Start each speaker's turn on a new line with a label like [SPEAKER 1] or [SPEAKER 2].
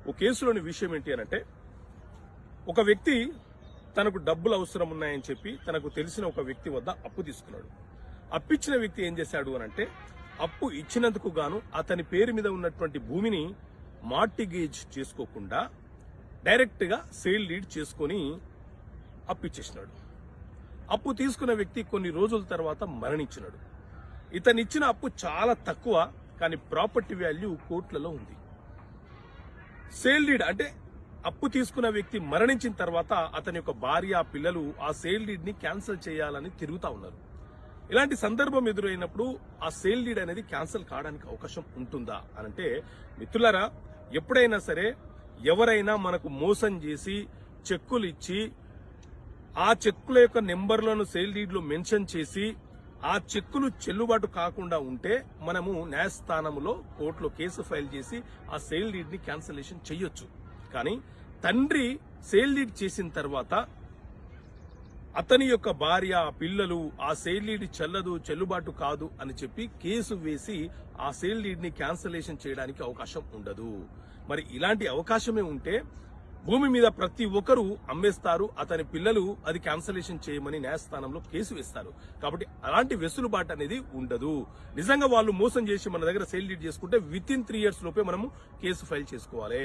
[SPEAKER 1] ఒక కేసులోని విషయం ఏంటి అనంటే, ఒక వ్యక్తి తనకు డబ్బులు అవసరం ఉన్నాయని చెప్పి తనకు తెలిసిన ఒక వ్యక్తి వద్ద అప్పు తీసుకున్నాడు. అప్పిచ్చిన వ్యక్తి ఏం చేశాడు అనంటే, అప్పు ఇచ్చినందుకు గాను అతని పేరు మీద ఉన్నటువంటి భూమిని మార్టిగేజ్ చేసుకోకుండా డైరెక్ట్ గా సేల్ డీడ్ చేసుకుని అప్పిచ్చేసినాడు. అప్పు తీసుకున్న వ్యక్తి కొన్ని రోజుల తర్వాత మరణించినాడు. ఇతనిచ్చిన అప్పు చాలా తక్కువ, కానీ ప్రాపర్టీ వాల్యూ కోట్లలో ఉంది. సేల్ డీడ్ అంటే అప్పు తీసుకున్న వ్యక్తి మరణించిన తర్వాత అతని యొక్క భార్య, పిల్లలు ఆ సేల్ డీడ్ ని క్యాన్సిల్ చేయాలని తిరుగుతా ఉన్నారు. ఇలాంటి సందర్భం ఎదురైనప్పుడు ఆ సేల్ డీడ్ అనేది క్యాన్సిల్ కావడానికి అవకాశం ఉంటుందా అనంటే, మిత్రులారా, ఎప్పుడైనా సరే ఎవరైనా మనకు మోసం చేసి చెక్కులు ఇచ్చి ఆ చెక్కుల యొక్క నెంబర్లను సేల్ డీడ్ లో మెన్షన్ చేసి ఆ చెక్కులు చెల్లుబాటు కాకుండా ఉంటే మనము న్యాయస్థానంలో కోర్టులో కేసు ఫైల్ చేసి ఆ సేల్ డీడ్ ని క్యాన్సిలేషన్ చేయొచ్చు. కానీ తండ్రి సేల్ డీడ్ చేసిన తర్వాత అతని యొక్క భార్య, పిల్లలు ఆ సేల్ డీడ్ చెల్లదు, చెల్లుబాటు కాదు అని చెప్పి కేసు వేసి ఆ సేల్ డీడ్ ని క్యాన్సిలేషన్ చేయడానికి అవకాశం ఉండదు. మరి ఇలాంటి అవకాశమే ఉంటే భూమి మీద ప్రతి ఒక్కరూ అమ్మేస్తారు, అతని పిల్లలు అది క్యాన్సిలేషన్ చేయమని న్యాయస్థానంలో కేసు వేస్తారు. కాబట్టి అలాంటి వెసులుబాటు అనేది ఉండదు. నిజంగా వాళ్ళు మోసం చేసి మన దగ్గర సేల్ డీడ్ చేసుకుంటే విత్ ఇన్ 3 years లోపే మనము కేసు ఫైల్ చేసుకోవాలి.